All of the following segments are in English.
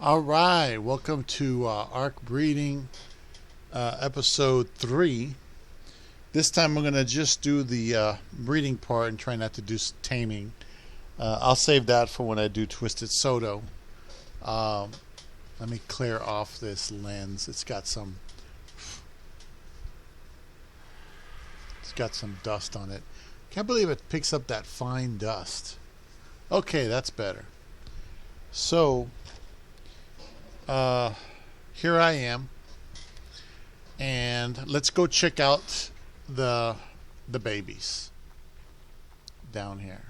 All right, welcome to ARC Breeding episode 3. This time I'm going to just do the breeding part and try not to do taming. I'll save that for when I do Twisted Soto. Let me clear off this lens. It's got some dust on it. Can't believe it picks up that fine dust. Okay, that's better. So here I am, and let's go check out the babies down here.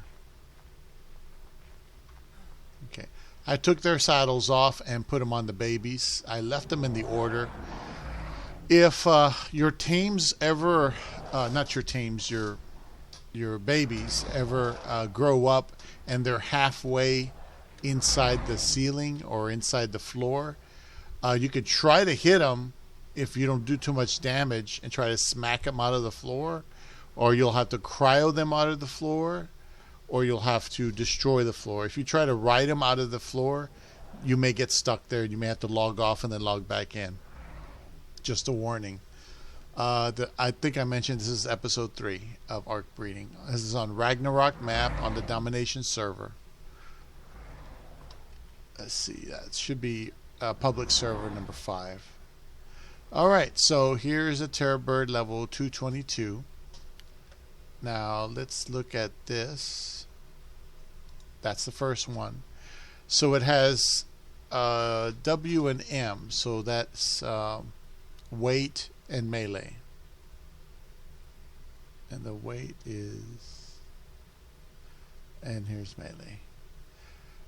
Okay, I took their saddles off and put them on the babies. I left them in the order. If your tames ever, not your tames, your babies ever grow up and they're halfway inside the ceiling or inside the floor, you could try to hit them if you don't do too much damage and try to smack them out of the floor, or you'll have to cryo them out of the floor, or you'll have to destroy the floor. If you try to ride them out of the floor, you may get stuck there. You may have to log off and then log back in. Just a warning. I think I mentioned this is episode 3 of ARC Breeding. This is on Ragnarok map on the Domination server. Let's see, that should be public server number 5. Alright, so here's a Terror Bird level 222. Now let's look at this. That's the first one. So it has W and M, so that's weight and melee. And the weight is, and here's melee.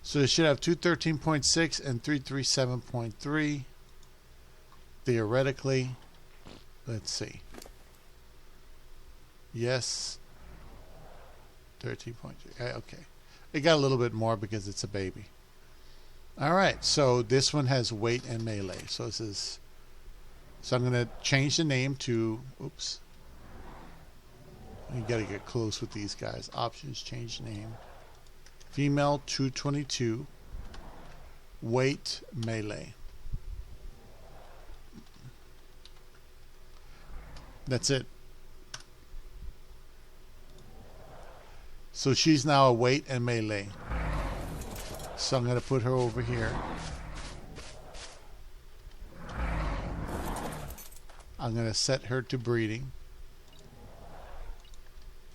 So it should have 213.6 and 337.3 theoretically. Let's see. Yes. 13.3. Okay. It got a little bit more because it's a baby. Alright, so this one has weight and melee. So this is, so I'm going to change the name to, oops. You got to get close with these guys. Options, change name. Female 222, weight melee. That's it. So she's now a weight and melee. So I'm going to put her over here. I'm going to set her to breeding.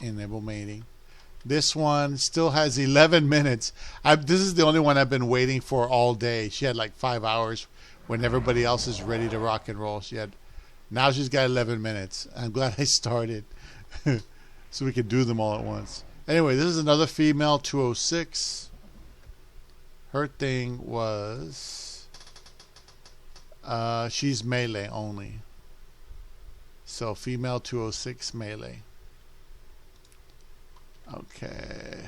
Enable mating. This one still has 11 minutes. This is the only one I've been waiting for all day. She had like 5 hours when everybody else is ready to rock and roll. Now she's got 11 minutes. I'm glad I started so we can do them all at once. Anyway, this is another female 206. Her thing was she's melee only. So female 206 melee. Okay.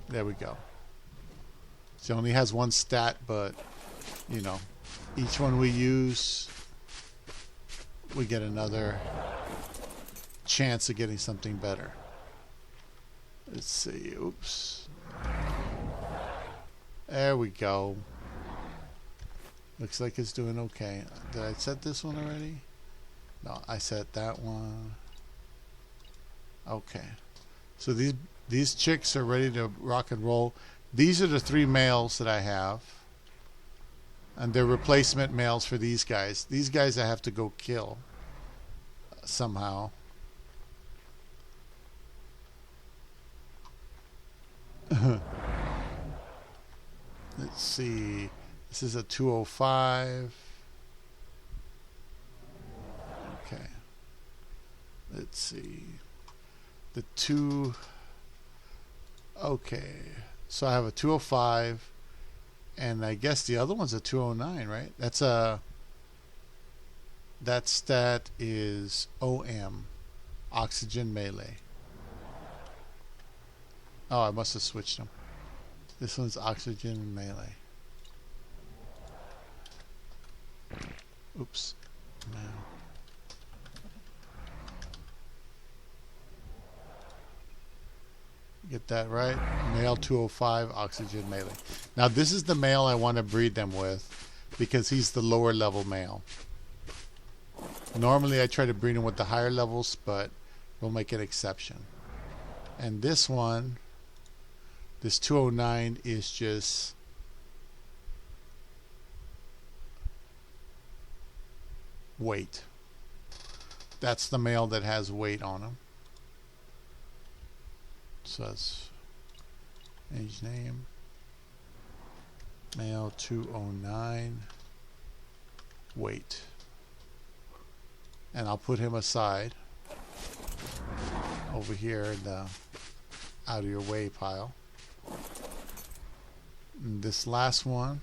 There we go. She only has one stat, but you know, each one we use, we get another chance of getting something better. Let's see. Oops. There we go. Looks like it's doing okay. Did I set this one already? No, I set that one. Okay. So these chicks are ready to rock and roll. These are the 3 males that I have. And they're replacement males for these guys. These guys I have to go kill somehow. Let's see. This is a 205. Okay. Let's see. The 2. Okay. So I have a 205. And I guess the other one's a 209, right? That stat is OM. Oxygen melee. Oh, I must have switched them. This one's oxygen melee. Oops. No. Get that right? Male 205, oxygen melee. Now this is the male I want to breed them with because he's the lower level male. Normally I try to breed him with the higher levels, but we'll make an exception. And this one, this 209 is just weight. That's the male that has weight on him. So that's age name. Male 209. Weight. And I'll put him aside over here in the out of your way pile. And this last one,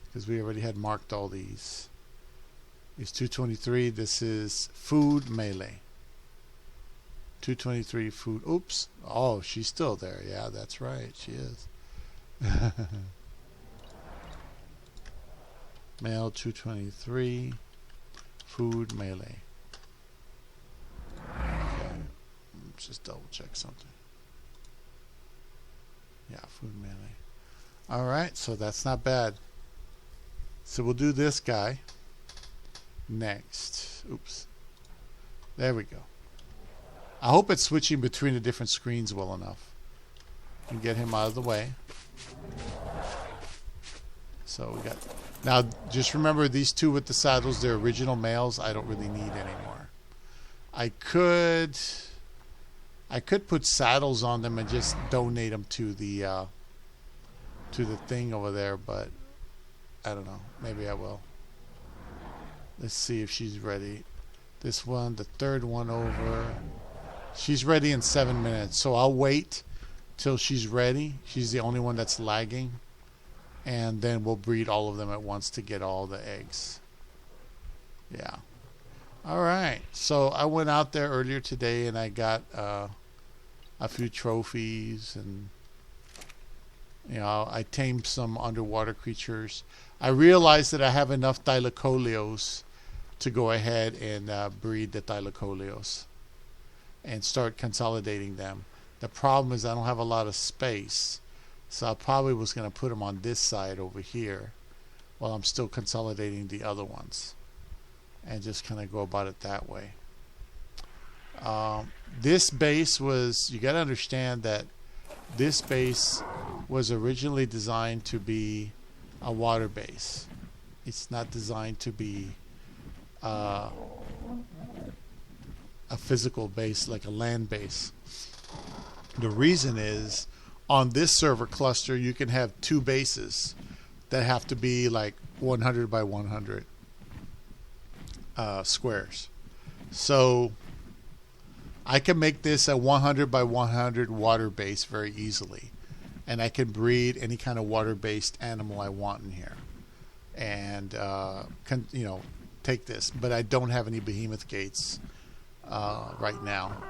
because we already had marked all these, is 223. This is food melee. 223 food. Oops. Oh, she's still there. Yeah, that's right. She is. Male 223. Food melee. Okay. Let's just double check something. Yeah, food melee. Alright, so that's not bad. So we'll do this guy next. Oops. There we go. I hope it's switching between the different screens well enough. And get him out of the way. So we got... Now, just remember these two with the saddles, they're original males. I don't really need anymore. I could put saddles on them and just donate them to the thing over there, but I don't know. Maybe I will. Let's see if she's ready. This one, the third one over. She's ready in 7 minutes, so I'll wait till she's ready. She's the only one that's lagging. And then we'll breed all of them at once to get all the eggs. Yeah. Alright. So I went out there earlier today and I got a few trophies. And, you know, I tamed some underwater creatures. I realized that I have enough Thylacoleos to go ahead and breed the Thylacoleos. And start consolidating them. The problem is I don't have a lot of space. So I probably was going to put them on this side over here while I'm still consolidating the other ones. And just kind of go about it that way. This base was, you got to understand that this base was originally designed to be a water base. It's not designed to be a physical base like a land base. The reason is, on this server cluster, you can have two bases that have to be like 100 by 100 squares. So I can make this a 100 by 100 water base very easily. And I can breed any kind of water-based animal I want in here. And, you know, take this. But I don't have any behemoth gates right now.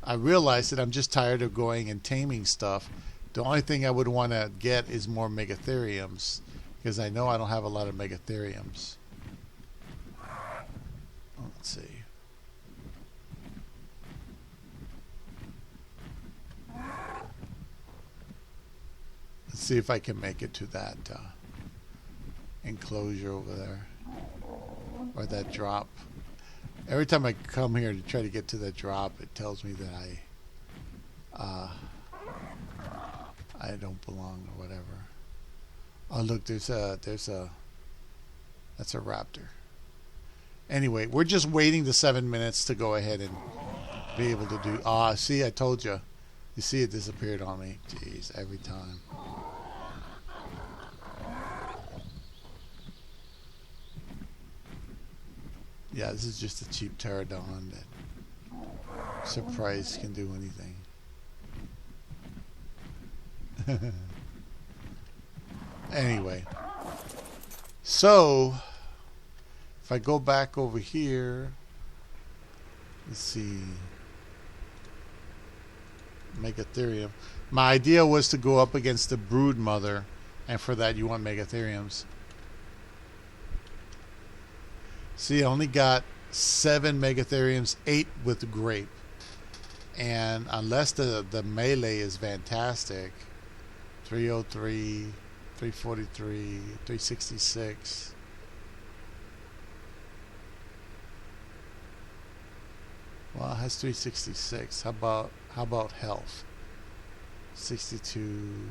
I realized that I'm just tired of going and taming stuff. The only thing I would want to get is more megatheriums, because I know I don't have a lot of megatheriums. Let's see. Let's see if I can make it to that enclosure over there, or that drop. Every time I come here to try to get to that drop, it tells me that I don't belong or whatever. Oh look, that's a raptor. Anyway, we're just waiting the 7 minutes to go ahead and be able to do. See, I told you. You see, it disappeared on me. Jeez, every time. Yeah, this is just a cheap pterodon that surprise can do anything. Anyway, so if I go back over here, let's see, Megatherium. My idea was to go up against the brood mother, and for that you want Megatheriums. See, I only got 7 Megatheriums, 8 with grape. And unless the melee is fantastic, 303, 343, 366. Well, it has 366. How about health? 62.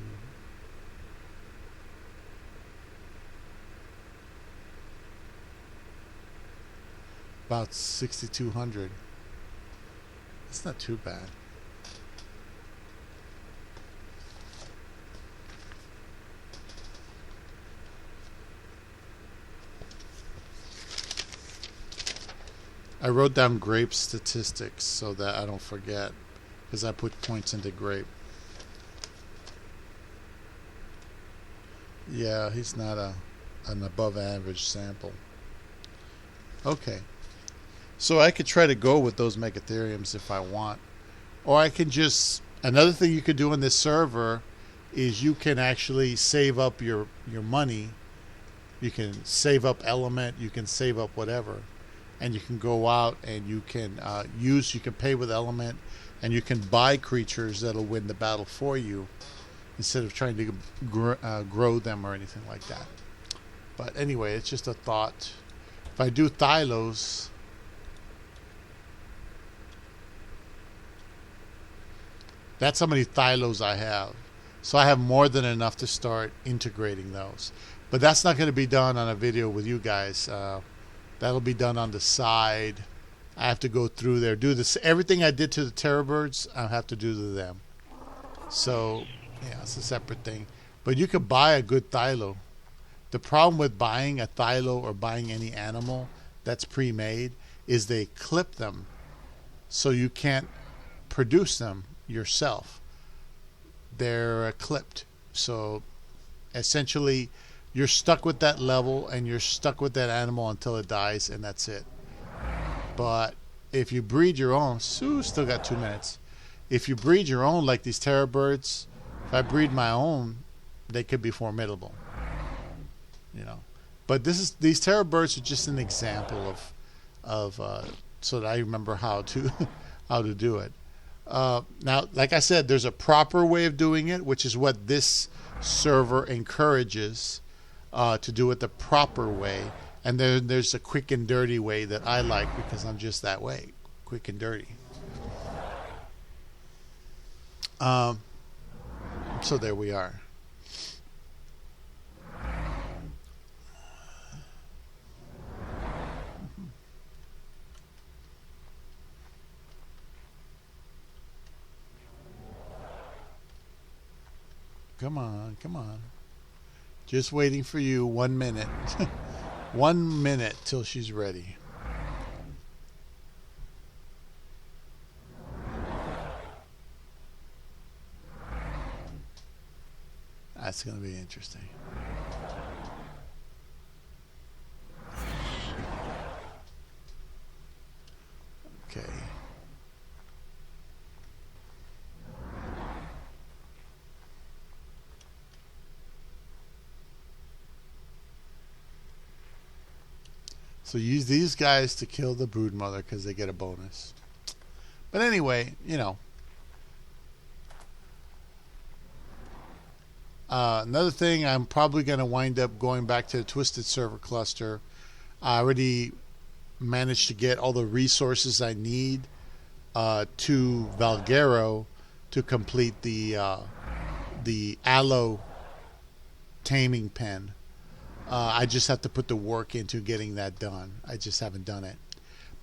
About 6,200. It's not too bad. I wrote down grape statistics so that I don't forget, because I put points into grape. Yeah, he's not an above average sample. Okay. So I could try to go with those megatheriums if I want. Or I can just, another thing you could do in this server is you can actually save up your money. You can save up element, you can save up whatever. And you can go out and you can you can pay with element, and you can buy creatures that'll win the battle for you instead of trying to grow them or anything like that. But anyway, it's just a thought. If I do Thylos, that's how many Thylos I have. So I have more than enough to start integrating those. But that's not going to be done on a video with you guys. That'll be done on the side. I have to go through there, do this. Everything I did to the Terror Birds, I have to do to them. So, yeah, it's a separate thing. But you could buy a good Thylo. The problem with buying a Thylo or buying any animal that's pre-made is they clip them, so you can't produce them yourself. They're clipped. So, essentially, you're stuck with that level, and you're stuck with that animal until it dies, and that's it. But if you breed your own, still got 2 minutes. If you breed your own, like these Terror Birds, if I breed my own, they could be formidable. You know, but these Terror Birds are just an example of so that I remember how to how to do it. Now, like I said, there's a proper way of doing it, which is what this server encourages. To do it the proper way, and then there's a quick and dirty way that I like because I'm just that way, quick and dirty. So there we are. Come on, come on. Just waiting for you. 1 minute. 1 minute till she's ready. That's going to be interesting. Okay. So use these guys to kill the brood mother because they get a bonus. But anyway, you know. Another thing, I'm probably going to wind up going back to the Twisted Server cluster. I already managed to get all the resources I need to Valguero to complete the Aloe taming pen. I just have to put the work into getting that done. I just haven't done it.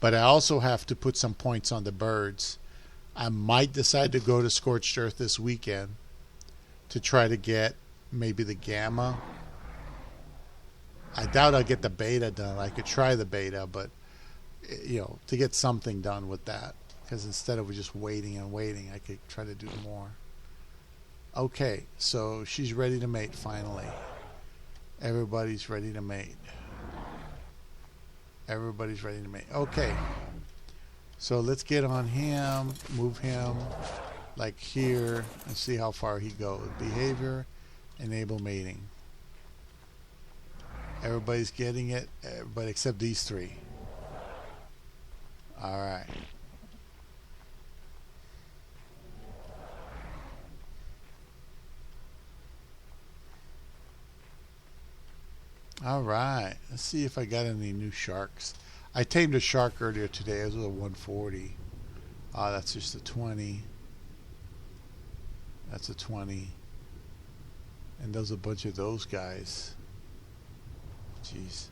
But I also have to put some points on the birds. I might decide to go to Scorched Earth this weekend to try to get maybe the Gamma. I doubt I'll get the Beta done. I could try the Beta, but you know, to get something done with that. Because instead of just waiting and waiting, I could try to do more. Okay, so she's ready to mate finally. Everybody's ready to mate. Everybody's ready to mate. Okay. So let's get on him, move him like here, and see how far he goes. Behavior, enable mating. Everybody's getting it, but except these three. Alright. All right. Let's see if I got any new sharks. I tamed a shark earlier today. It was a 140. That's just a 20. That's a 20. And there's a bunch of those guys. Jeez.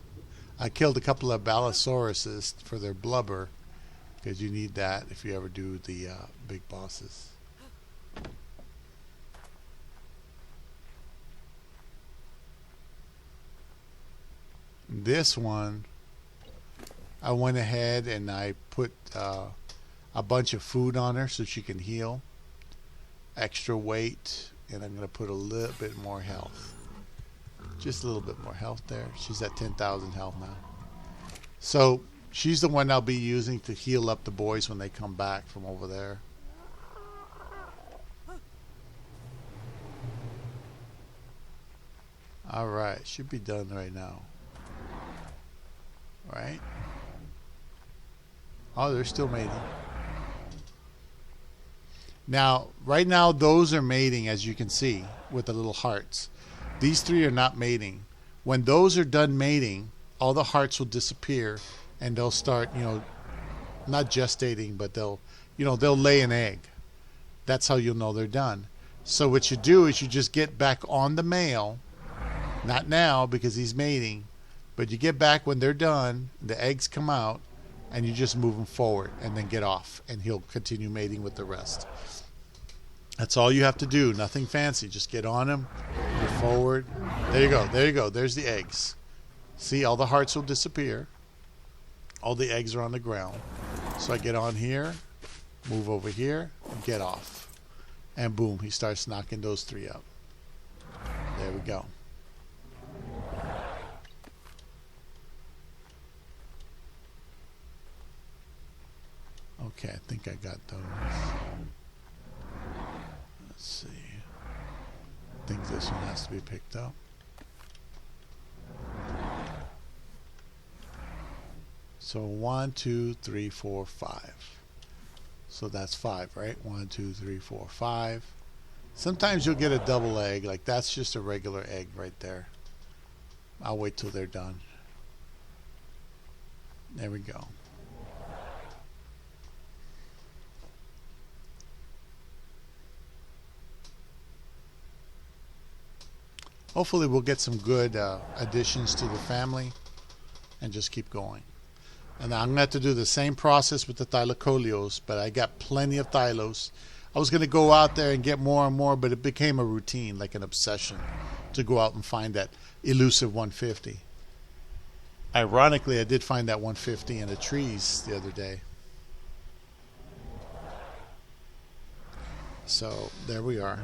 I killed a couple of Ballosauruses for their blubber, because you need that if you ever do the big bosses. This one, I went ahead and I put a bunch of food on her so she can heal. Extra weight, and I'm going to put a little bit more health. Just a little bit more health there. She's at 10,000 health now. So she's the one I'll be using to heal up the boys when they come back from over there. Alright, should be done right now. Right? Oh, they're still mating. Now, right now, those are mating, as you can see, with the little hearts. These three are not mating. When those are done mating, all the hearts will disappear, and they'll start, not gestating, but they'll lay an egg. That's how you'll know they're done. So what you do is you just get back on the male, not now because he's mating, but you get back when they're done, the eggs come out, and you just move them forward and then get off, and he'll continue mating with the rest. That's all you have to do. Nothing fancy. Just get on him, move forward. There you go. There you go. There's the eggs. See, all the hearts will disappear. All the eggs are on the ground. So I get on here, move over here, and get off. And boom, he starts knocking those three up. There we go. Okay, I think I got those. Let's see. I think this one has to be picked up. So 1, 2, 3, 4, 5. So that's 5, right? 1, 2, 3, 4, 5. Sometimes you'll get a double egg. Like that's just a regular egg right there. I'll wait till they're done. There we go. Hopefully we'll get some good additions to the family and just keep going. And I'm going to have to do the same process with the Thylacoleos, but I got plenty of Thylos. I was going to go out there and get more and more, but it became a routine, like an obsession, to go out and find that elusive 150. Ironically, I did find that 150 in the trees the other day. So there we are.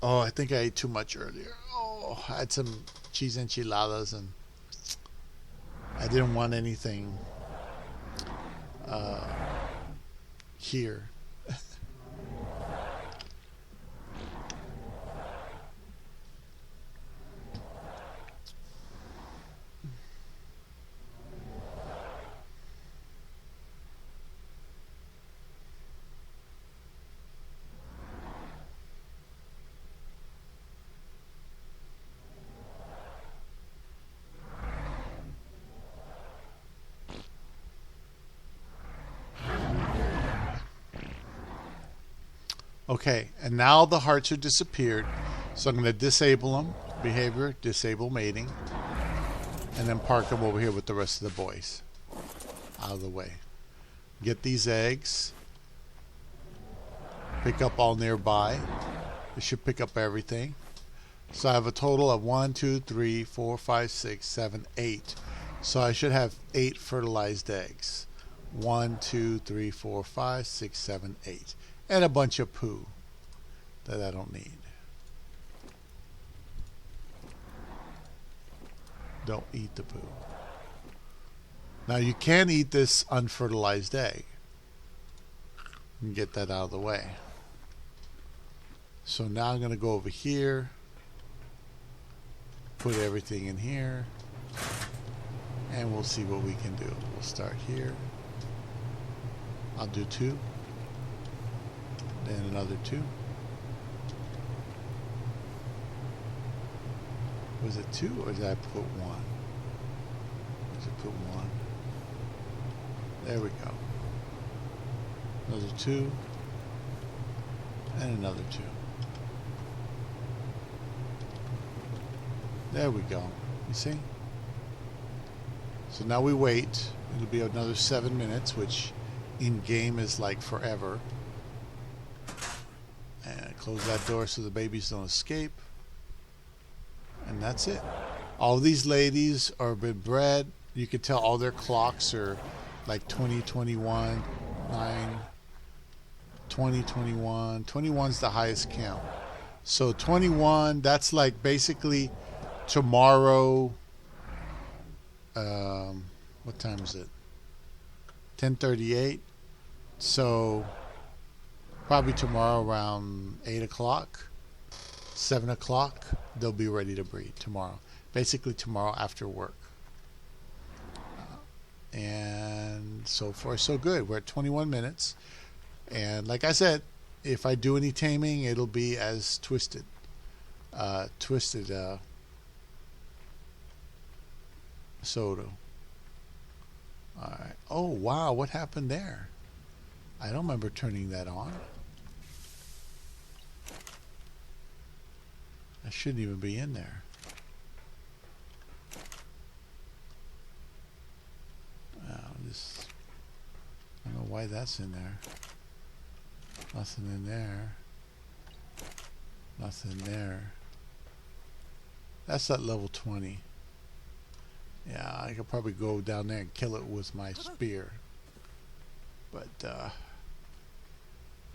Oh, I think I ate too much earlier. Oh, I had some cheese enchiladas and I didn't want anything here. Okay, and now the hearts are disappeared, so I'm going to disable them, behavior, disable mating, and then park them over here with the rest of the boys out of the way. Get these eggs, pick up all nearby. It should pick up everything. So I have a total of 1, 2, 3, 4, 5, 6, 7, 8. So I should have 8 fertilized eggs. 1, 2, 3, 4, 5, 6, 7, 8. And a bunch of poo that I don't need. Don't eat the poo. Now you can eat this unfertilized egg. And get that out of the way. So now I'm going to go over here. Put everything in here. And we'll see what we can do. We'll start here. I'll do 2. Then another 2. Was it 2 or did I put 1? Did I put 1? There we go. Another 2. And another 2. There we go. You see? So now we wait. It'll be another 7 minutes, which in game is like forever. And close that door so the babies don't escape. And that's it. All these ladies are been bred. You can tell all their clocks are like 20, 21, 9, 20, 21. 21's the highest count. So 21, that's like basically tomorrow. What time is it? 10:38. So probably tomorrow around 8 o'clock, 7 o'clock, they'll be ready to breed tomorrow. Basically tomorrow after work. And so far so good. We're at 21 minutes. And like I said, if I do any taming, it'll be as twisted. Soto. Alright. Oh wow, what happened there? I don't remember turning that on. I shouldn't even be in there. I don't know why that's in there. Nothing in there. Nothing there. That's at level 20. Yeah, I could probably go down there and kill it with my spear. But,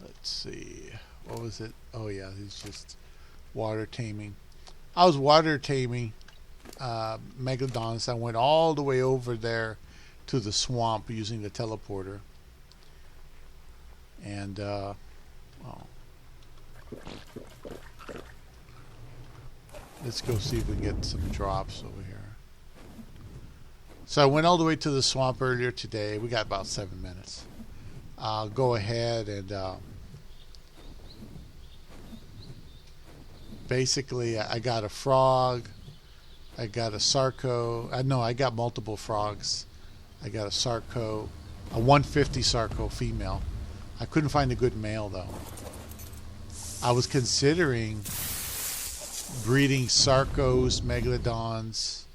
let's see. What was it? Oh, yeah, he's just water taming. I was water taming Megalodons. I went all the way over there to the swamp using the teleporter. And, let's go see if we can get some drops over here. So I went all the way to the swamp earlier today. We got about 7 minutes. I'll go ahead and basically I got a frog. I got a Sarco. I got multiple frogs. I got a Sarco, a 150 Sarco female. I couldn't find a good male though. I was considering breeding Sarcos, Megalodons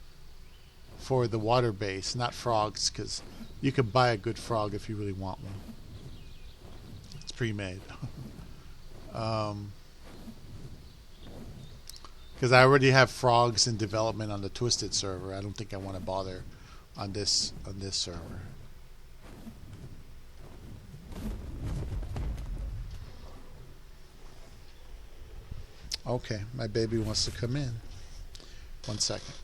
for the water base, not frogs, because you can buy a good frog if you really want one. It's pre-made. Because I already have frogs in development on the Twisted server. I don't think I want to bother on this server. Okay, my baby wants to come in. 1 second.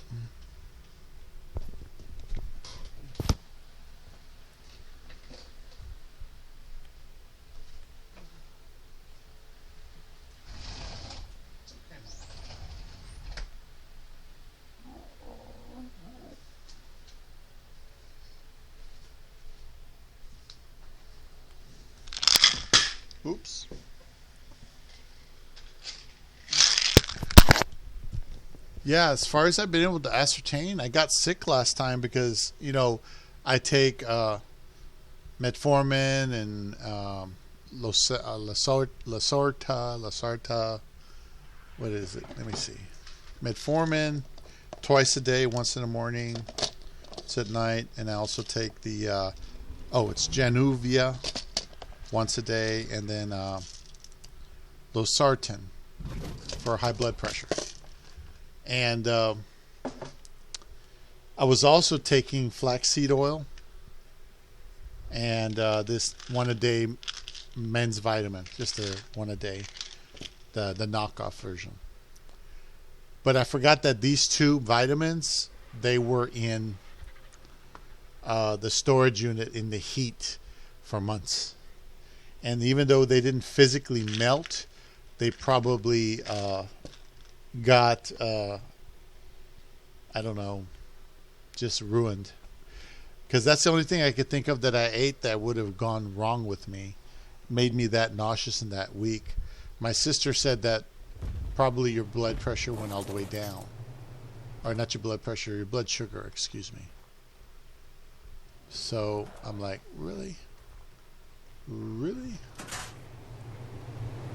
Oops. Yeah, as far as I've been able to ascertain, I got sick last time because, I take metformin and Lasarta. What is it? Let me see. Metformin twice a day, once in the morning, once at night, and I also take the it's Januvia once a day, and then Losartan for high blood pressure. And I was also taking flaxseed oil and this one a day men's vitamin, just a one a day, the knockoff version. But I forgot that these two vitamins, they were in the storage unit in the heat for months. And even though they didn't physically melt, they probably got I don't know, just ruined, because that's the only thing I could think of that I ate that would have gone wrong with me, made me that nauseous and that weak. My sister said that probably your blood pressure went all the way down. or not your blood pressure, your blood sugar, excuse me. So I'm like, really? Really?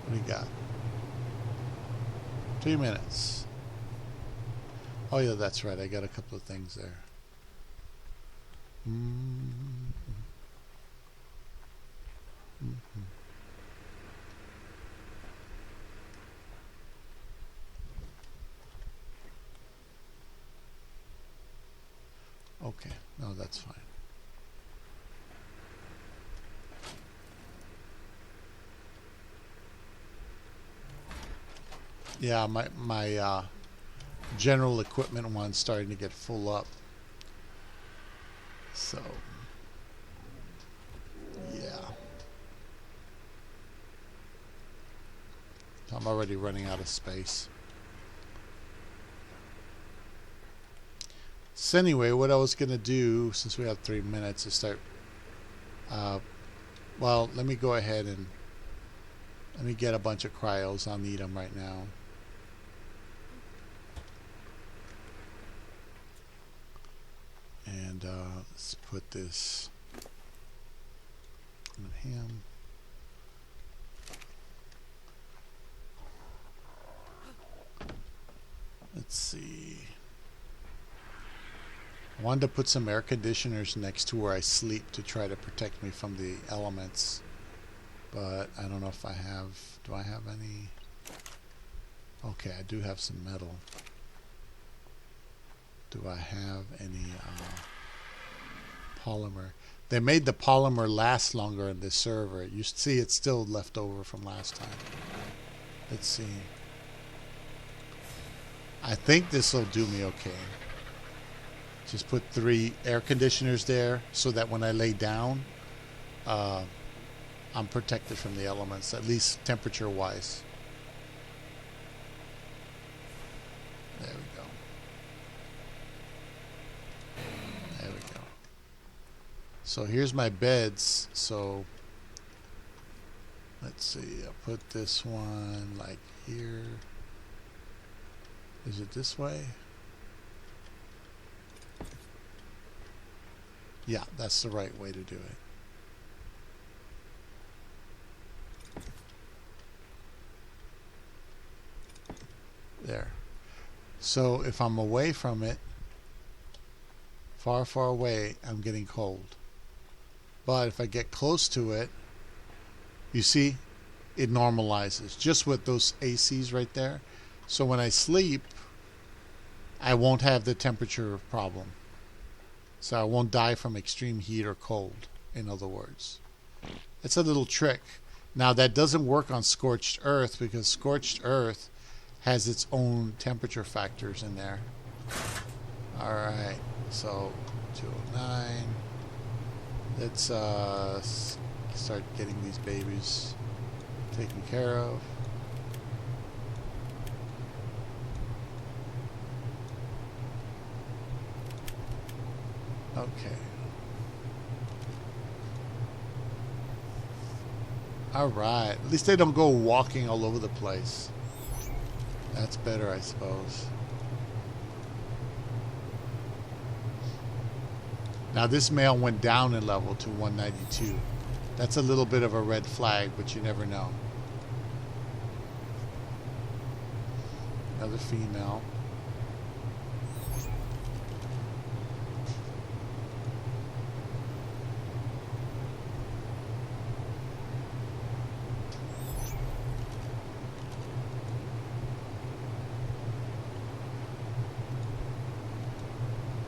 What do you got? 2 minutes. Oh yeah, that's right. I got a couple of things there. Okay, no, that's fine. Yeah, my general equipment one's starting to get full up. So, yeah. I'm already running out of space. So anyway, what I was going to do, since we have 3 minutes, is start... well, let me go ahead and let me get a bunch of cryos. I'll need them right now. And let's put this on him. Let's see. I wanted to put some air conditioners next to where I sleep to try to protect me from the elements. But I don't know if I have... Do I have any? Okay, I do have some metal. Do I have any polymer? They made the polymer last longer in this server. You see it's still left over from last time. Let's see. I think this will do me okay. Just put 3 air conditioners there so that when I lay down, I'm protected from the elements, at least temperature wise. There we go. There we go. So here's my beds. So let's see, I'll put this one like here. Is it this way? Yeah, that's the right way to do it. There. So if I'm away from it, far, far away, I'm getting cold. But if I get close to it, you see, it normalizes just with those ACs right there. So when I sleep, I won't have the temperature problem. So I won't die from extreme heat or cold, in other words. It's a little trick. Now that doesn't work on scorched earth because scorched earth has its own temperature factors in there. Alright, so 209. Let's start getting these babies taken care of. Okay. Alright. At least they don't go walking all over the place. That's better, I suppose. Now this male went down in level to 192. That's a little bit of a red flag, but you never know. Another female.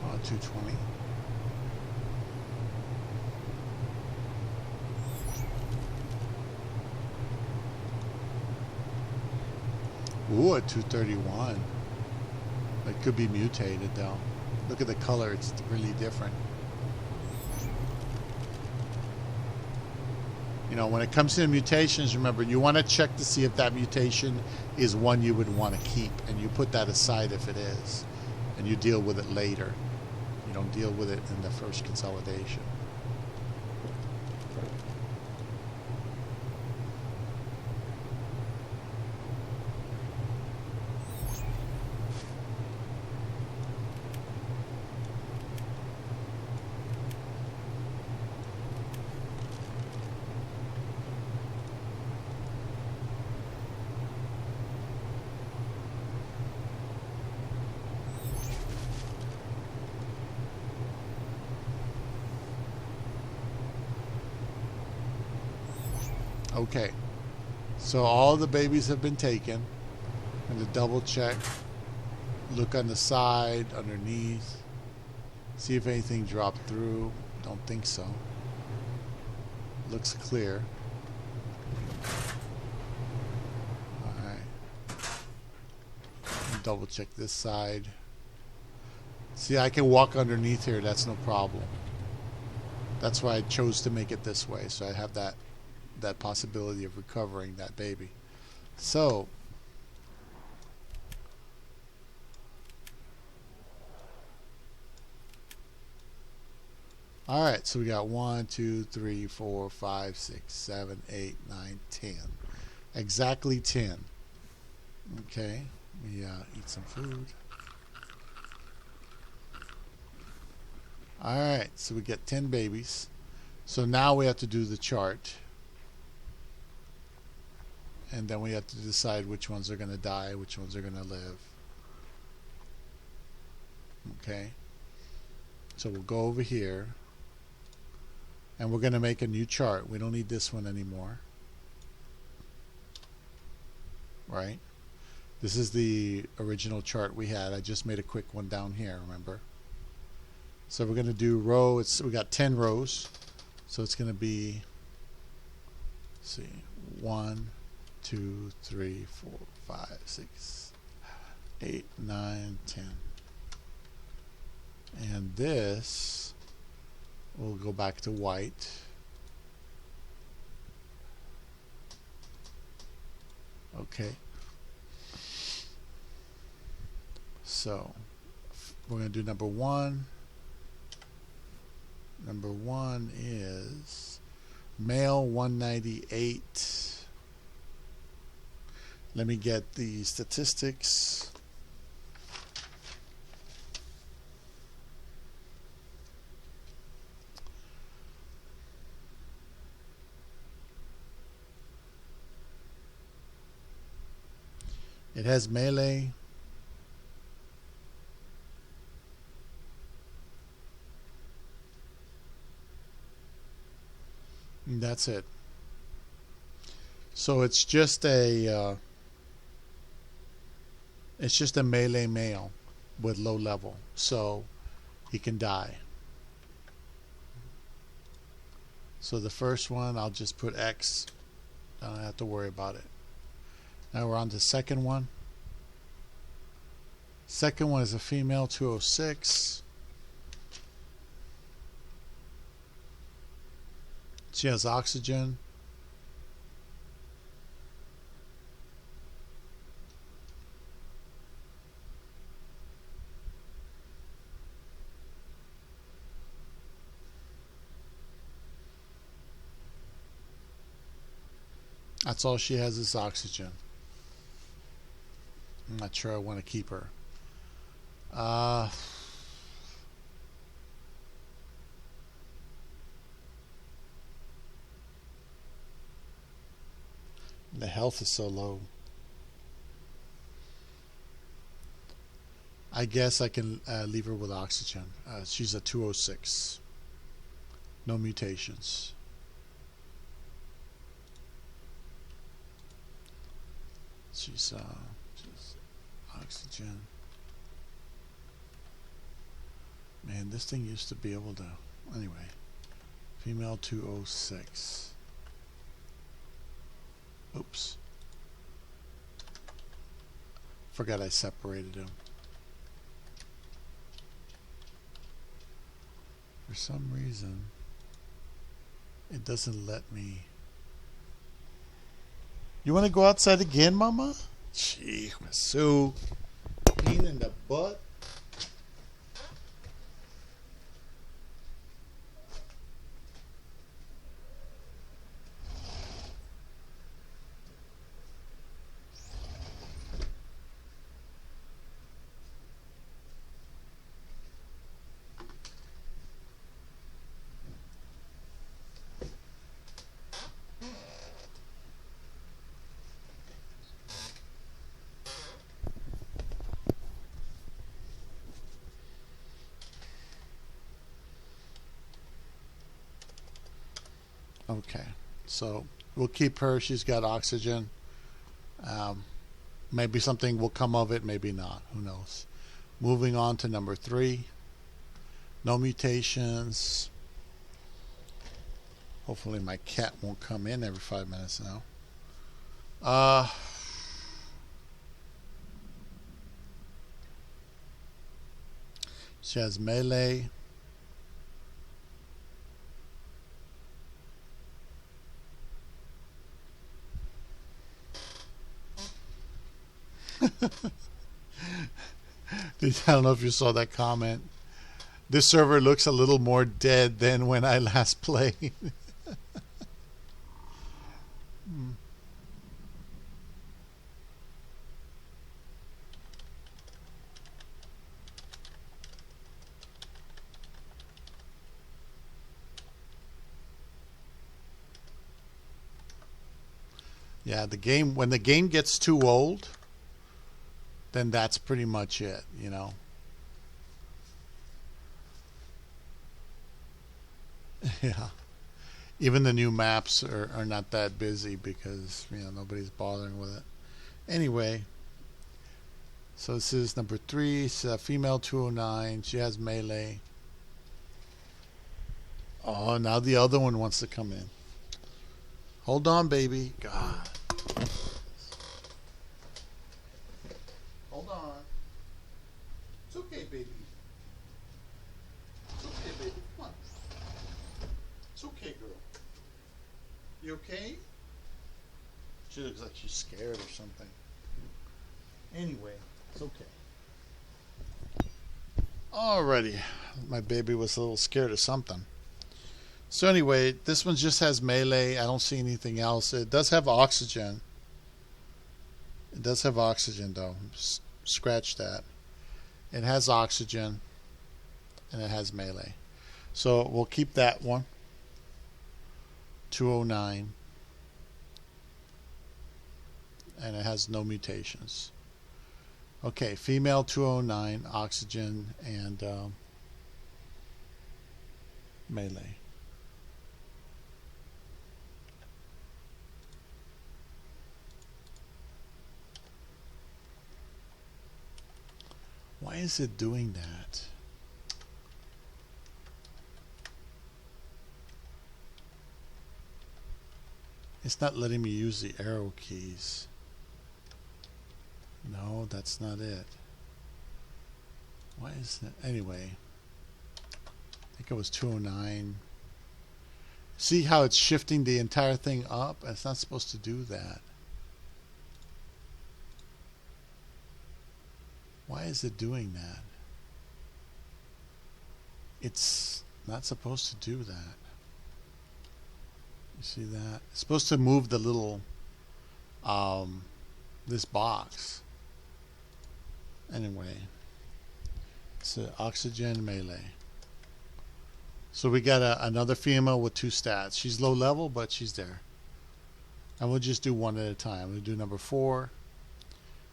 Oh, 220. Ooh, a 231. It could be mutated though. Look at the color, it's really different. You know, when it comes to the mutations, remember, you want to check to see if that mutation is one you would want to keep, and you put that aside if it is, and you deal with it later. You don't deal with it in the first consolidation. Okay, so all the babies have been taken. And to double check, look on the side, underneath, see if anything dropped through. Don't think so. Looks clear. Alright. Double check this side. See, I can walk underneath here, that's no problem. That's why I chose to make it this way, so I have that possibility of recovering that baby. So alright, so we got 1, 2, 3, 4, 5, 6, 7, 8, 9, 10. Exactly 10. Okay, we eat some food. Alright, so we get 10 babies. So now we have to do the chart. And then we have to decide which ones are going to die, which ones are going to live. Okay, so we'll go over here. And we're going to make a new chart. We don't need this one anymore. Right? This is the original chart we had. I just made a quick one down here, remember? So we're going to do row. We got 10 rows. So it's going to be, let's see, 1, 2, 3, 4, 5, 6, 8, 9, 10. And this, we'll go back to white. Okay. So we're going to do number 1. Number 1 is male 198. Let me get the statistics. It has melee. And that's it. So it's just a melee male with low level, so he can die. So the first one, I'll just put X. I don't have to worry about it. Now we're on the second one. Second one is a female 206. She has oxygen. That's all she has is oxygen. I'm not sure I want to keep her. The health is so low. I guess I can leave her with oxygen. She's a 206. No mutations. She's just oxygen. Man, this thing used to be able to. Anyway, female 206. Oops. Forgot I separated him. For some reason, it doesn't let me. You want to go outside again, Mama? Gee, Sue. Pain in the butt. Okay, so We'll keep her. She's got oxygen. Um, Maybe something will come of it, maybe not. Who knows? Moving on to number 3. No mutations. Hopefully my cat won't come in every 5 minutes now. She has melee. I don't know if you saw that comment. This server looks a little more dead than when I last played. Yeah, when the game gets too old, then that's pretty much it, you know. Yeah. Even the new maps are not that busy because, you know, nobody's bothering with it. Anyway, so this is number 3. It's a female 209. She has melee. Oh, now the other one wants to come in. Hold on, baby. God. Hold on. It's okay, baby. It's okay, baby. Come on. It's okay, girl. You okay? She looks like she's scared or something. Anyway, it's okay. Alrighty. My baby was a little scared of something. So anyway, this one just has melee. I don't see anything else. It does have oxygen. It does have oxygen, though. Scratch that. It has oxygen, and it has melee. So we'll keep that one. 209. And it has no mutations. Okay, female 209, oxygen, and melee. Why is it doing that? It's not letting me use the arrow keys. No, that's not it. Why is that? Anyway, I think it was 209. See how it's shifting the entire thing up? It's not supposed to do that. Why is it doing that? It's not supposed to do that. You see that? It's supposed to move the little this box. Anyway, it's oxygen melee. So we got another female with 2 stats. She's low level, but she's there. And we'll just do one at a time. We'll do number 4.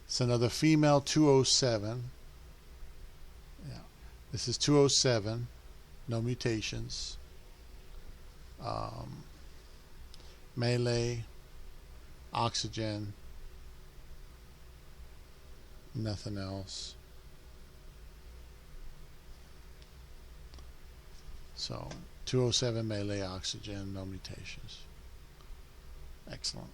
It's another female 207. Yeah, this is 207. No mutations. Melee, oxygen, nothing else. So 207 melee, oxygen, no mutations. Excellent.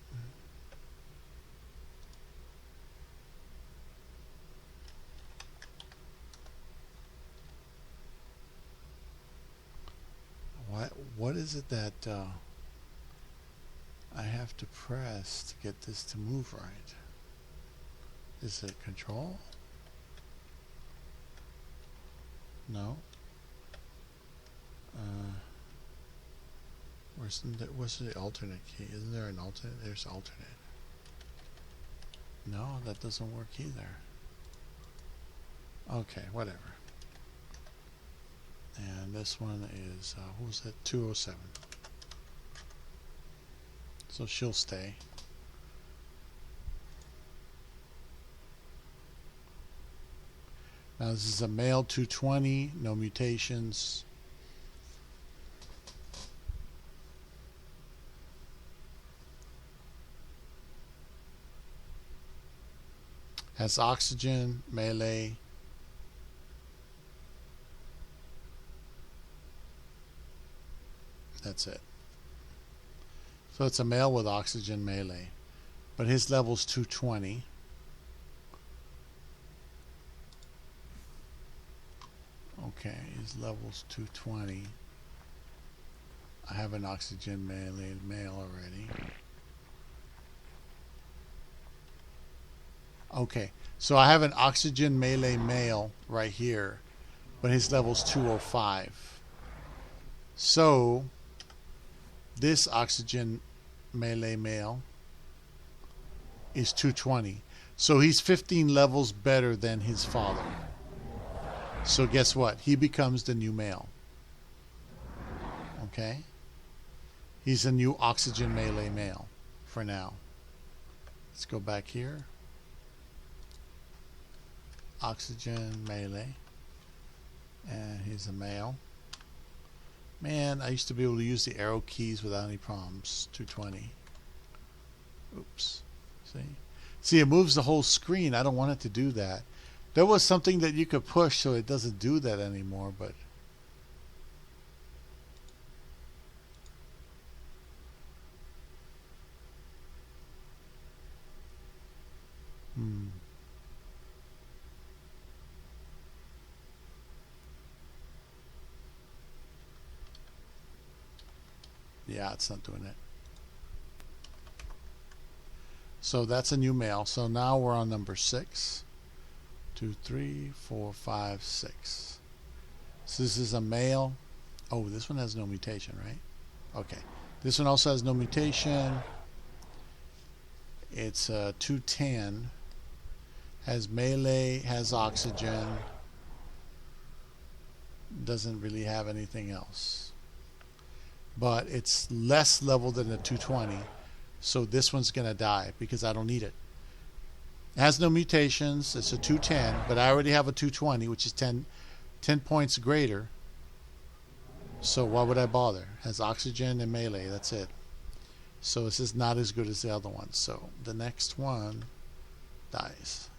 What is it that I have to press to get this to move right? Is it control? No. Where's the alternate key? Isn't there an alternate? There's alternate. No, that doesn't work either. Okay, whatever. And this one is, what was that? 207. So she'll stay. Now this is a male 220, no mutations. Has oxygen, melee. That's it. So it's a male with oxygen melee. But his level's 220. Okay, his level's 220. I have an oxygen melee male already. Okay, so I have an oxygen melee male right here, but his level's 205. So this oxygen melee male is 220. So he's 15 levels better than his father. So guess what? He becomes the new male. Okay? He's a new oxygen melee male for now. Let's go back here. Oxygen melee. And he's a male. Man, I used to be able to use the arrow keys without any problems. 220. Oops. See, it moves the whole screen. I don't want it to do that. There was something that you could push so it doesn't do that anymore, but yeah, it's not doing it. So that's a new male. So now we're on number 6. 2, 3, 4, 5, 6. So this is a male. Oh, this one has no mutation, right? Okay. This one also has no mutation. It's 210. Has melee, has oxygen. Doesn't really have anything else. But it's less level than the 220. So this one's going to die because I don't need it. It has no mutations. It's a 210, but I already have a 220, which is 10 points greater. So why would I bother? It has oxygen and melee. That's it. So this is not as good as the other one. So the next one dies.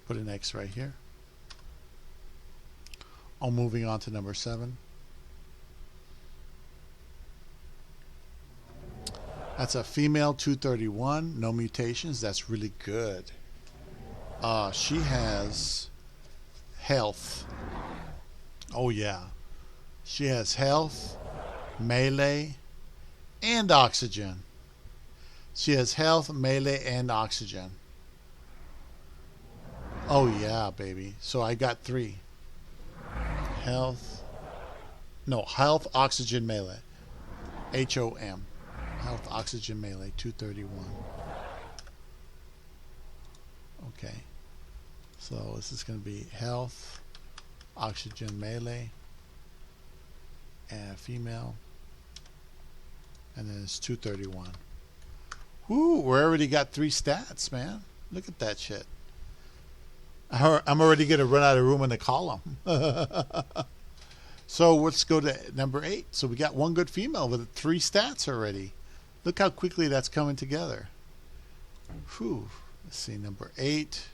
Put an X right here. I'm moving on to number 7. That's a female 231, no mutations. That's really good. She has health. Oh yeah. She has health, melee, and oxygen. She has health, melee, and oxygen. Oh yeah, baby. So I got 3. Health. No, health, oxygen, melee. HOM. Health, oxygen, melee, 231. Okay. So this is going to be health, oxygen, melee, and female. And then it's 231. Whoo, we already got 3 stats, man. Look at that shit. I'm already going to run out of room in the column. So let's go to number 8. So we got one good female with 3 stats already. Look how quickly that's coming together. Whew. Let's see, number 8.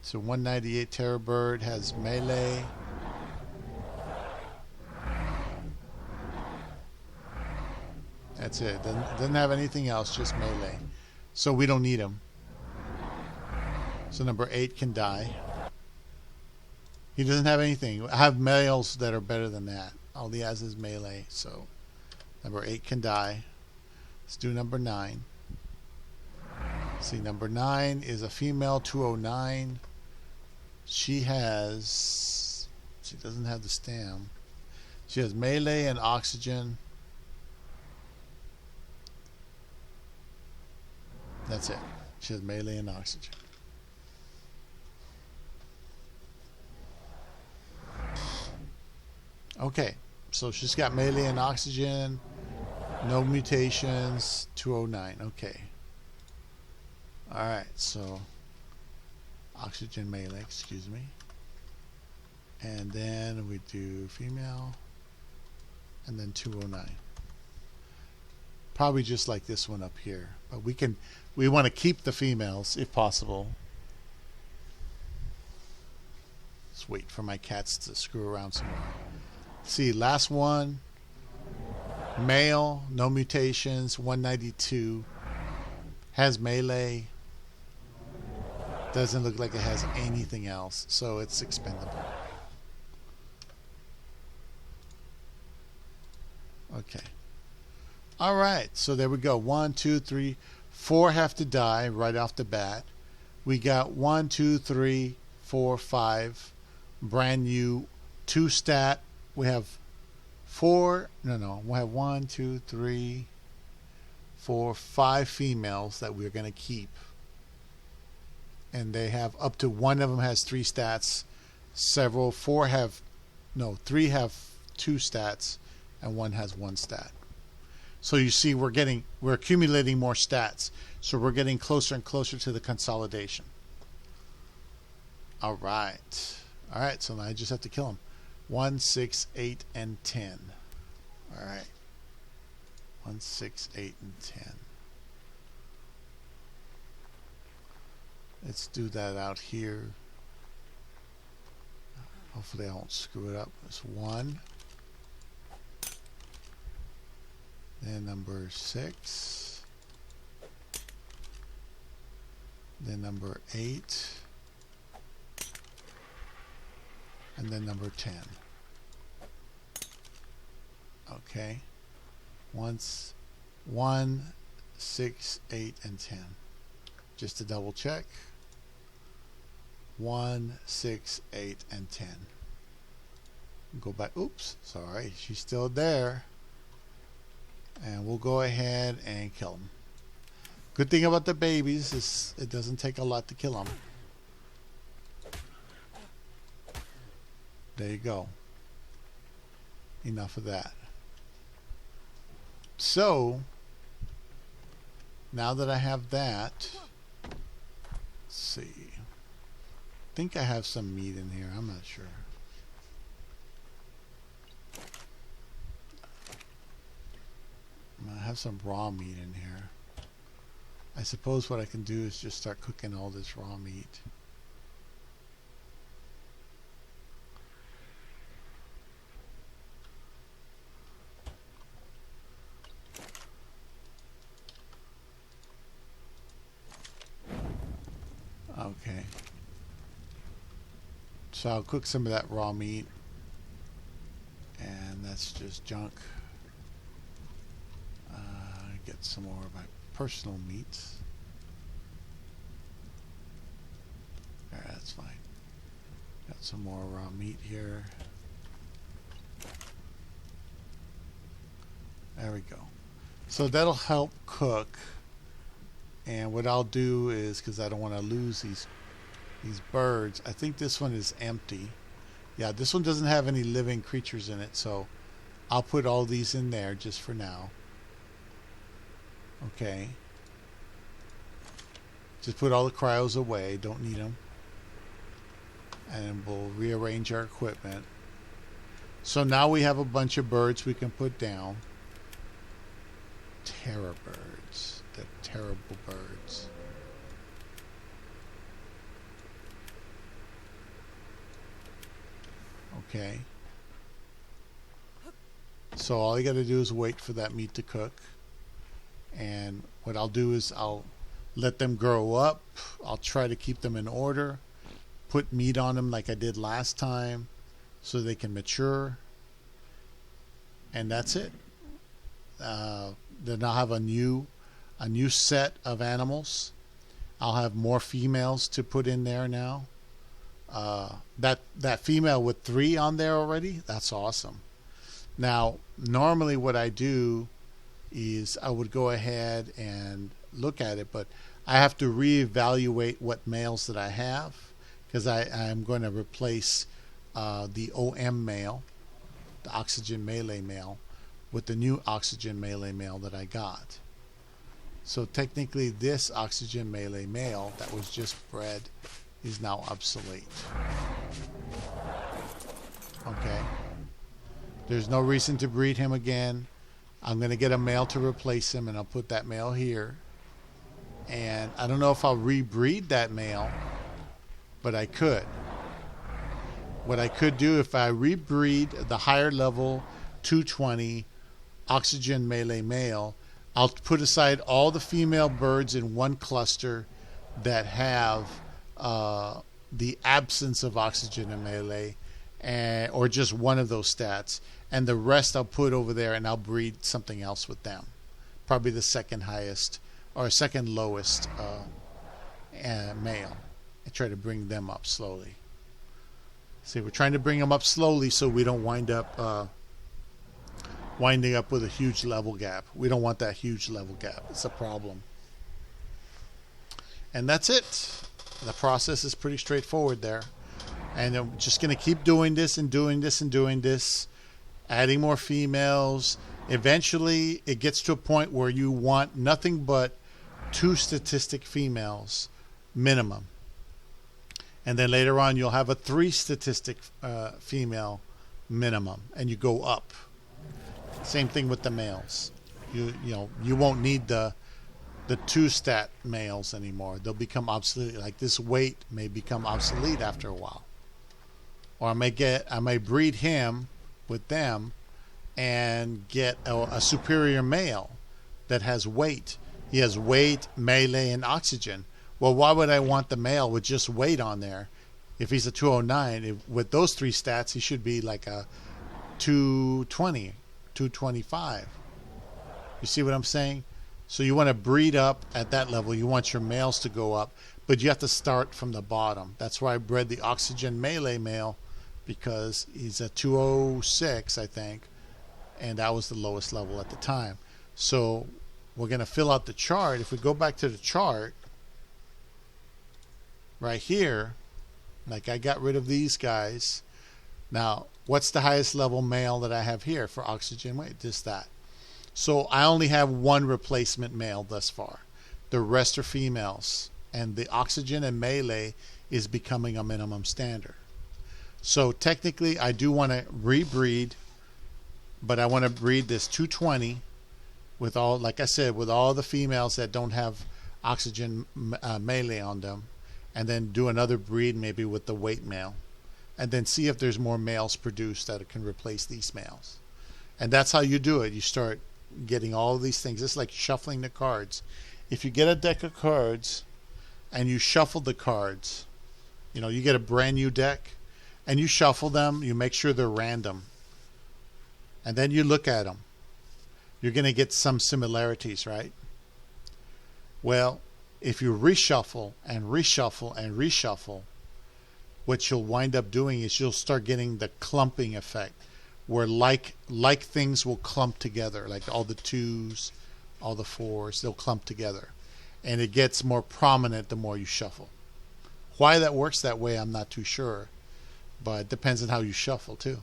So 198 Terror Bird has melee. That's it. Doesn't have anything else, just melee. So we don't need him. So number 8 can die. He doesn't have anything. I have males that are better than that. All he has is melee. So number 8 can die. Let's do number 9. See, number 9 is a female 209. She doesn't have the stam. She has melee and oxygen. That's it. She has melee and oxygen. Okay, so she's got melee and oxygen. No mutations, 209. Okay. Alright, so oxygen melee, excuse me. And then we do female. And then 209. Probably just like this one up here. But we want to keep the females if possible. Let's wait for my cats to screw around some more. See, last one. Male, no mutations, 192. Has melee. Doesn't look like it has anything else, so it's expendable. Okay. All right, so there we go. 1, 2, 3, 4 have to die right off the bat. We got 1, 2, 3, 4, 5 brand new 2 stat. We have 4. No. We have 1, 2, 3, 4, 5 females that we're going to keep. And they have up to one of them has 3 stats. 3 have 2 stats, and 1 has 1 stat. So you see, we're accumulating more stats. So we're getting closer and closer to the consolidation. All right. All right. So now I just have to kill them. 1, 6, 8, and 10. All right. 1, 6, 8, and 10. Let's do that out here. Hopefully I won't screw it up. It's 1. Then number 6. Then number 8. And then number 10. Okay. 1, 6, 8, and 10. Just to double check. 1, 6, 8, and 10. Go back. Oops. Sorry. She's still there. And we'll go ahead and kill them. Good thing about the babies is it doesn't take a lot to kill them. There you go. Enough of that. So, now that I have that, let's see. I think I have some meat in here. I'm not sure. I have some raw meat in here. I suppose what I can do is just start cooking all this raw meat. Okay. So I'll cook some of that raw meat. And that's just junk. Get some more of my personal meats. Alright, that's fine. Got some more raw meat here. There we go. So that'll help cook. And what I'll do is, because I don't want to lose these birds, I think this one is empty. Yeah, this one doesn't have any living creatures in it, so I'll put all these in there just for now. Okay. Just put all the cryos away. Don't need them. And we'll rearrange our equipment. So now we have a bunch of birds we can put down. Terror birds. The terrible birds. Okay. So all you got to do is wait for that meat to cook. And what I'll do is I'll let them grow up. I'll try to keep them in order. Put meat on them like I did last time so they can mature. And that's it. Then I'll have a new set of animals. I'll have more females to put in there now. That female with 3 on there already, that's awesome. Now, normally what I do is I would go ahead and look at it, but I have to reevaluate what males that I have, because I'm going to replace the OM male, the oxygen melee male, with the new oxygen melee male that I got. So technically this oxygen melee male that was just bred is now obsolete. Okay. There's no reason to breed him again. I'm going to get a male to replace him, and I'll put that male here. And I don't know if I'll rebreed that male, but I could. What I could do, if I rebreed the higher level 220 oxygen melee male, I'll put aside all the female birds in one cluster that have the absence of oxygen in melee, or just one of those stats, and the rest I'll put over there, and I'll breed something else with them, probably the second highest or second lowest male, and try to bring them up slowly. See, we're trying to bring them up slowly so we don't wind up winding up with a huge level gap. We don't want that huge level gap. It's a problem. And that's it. The process is pretty straightforward there. And I'm just going to keep doing this and doing this and doing this, adding more females. Eventually, it gets to a point where you want nothing but 2 statistic females minimum. And then later on, you'll have a 3 statistic female minimum, and you go up. Same thing with the males. You won't need the 2 stat males anymore. They'll become obsolete. Like this weight may become obsolete after a while. Or I may breed him with them and get a superior male that has weight. He has weight, melee, and oxygen. Well, why would I want the male with just weight on there? If he's a 209, with those 3 stats, he should be like a 220, 225. You see what I'm saying? So you want to breed up at that level. You want your males to go up, but you have to start from the bottom. That's why I bred the oxygen melee male, because he's a 206, I think, and that was the lowest level at the time. So we're going to fill out the chart. If we go back to the chart, right here, like I got rid of these guys. Now, what's the highest level male that I have here for oxygen weight? Just that. So I only have 1 replacement male thus far. The rest are females. And the oxygen and melee is becoming a minimum standard. So technically, I do want to rebreed, but I want to breed this 220 with all, like I said, with all the females that don't have oxygen melee on them, and then do another breed maybe with the weight male, and then see if there's more males produced that can replace these males. And that's how you do it. You start getting all of these things. It's like shuffling the cards. If you get a deck of cards and you shuffle the cards, you get a brand new deck and you shuffle them, you make sure they're random, and then you look at them. You're going to get some similarities, right? Well, if you reshuffle and reshuffle and reshuffle, what you'll wind up doing is you'll start getting the clumping effect, where like things will clump together, like all the 2s, all the 4s, they'll clump together. And it gets more prominent the more you shuffle. Why that works that way, I'm not too sure. But it depends on how you shuffle, too.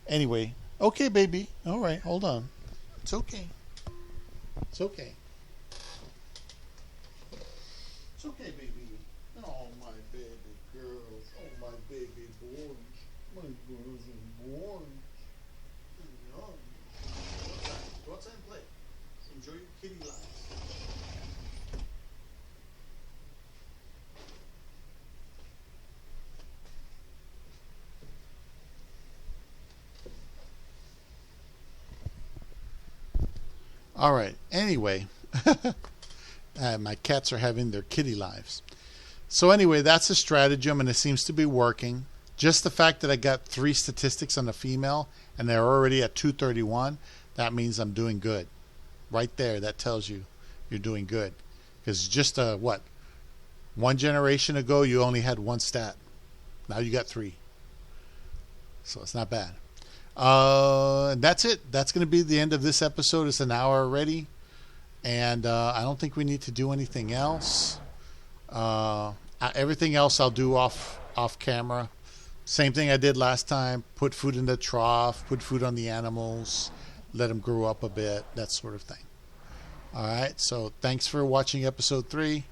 Anyway, okay, baby. All right, hold on. It's okay. It's okay. It's okay, baby. Oh, my baby girls. Oh, my baby boys. My girls and boys. Go outside and play. Enjoy your kitty life. All right. Anyway, my cats are having their kitty lives. So anyway, that's a stratagem, and it seems to be working. Just the fact that I got 3 statistics on the female, and they're already at 231, that means I'm doing good. Right there, that tells you you're doing good. Because just, 1 generation ago, you only had 1 stat. Now you got 3. So it's not bad. That's it. That's going to be the end of this episode. It's an hour already. And I don't think we need to do anything else. Everything else I'll do off camera. Same thing I did last time. Put food in the trough. Put food on the animals. Let them grow up a bit. That sort of thing. All right. So thanks for watching episode 3.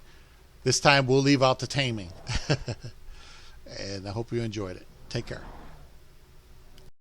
This time we'll leave out the taming. And I hope you enjoyed it. Take care.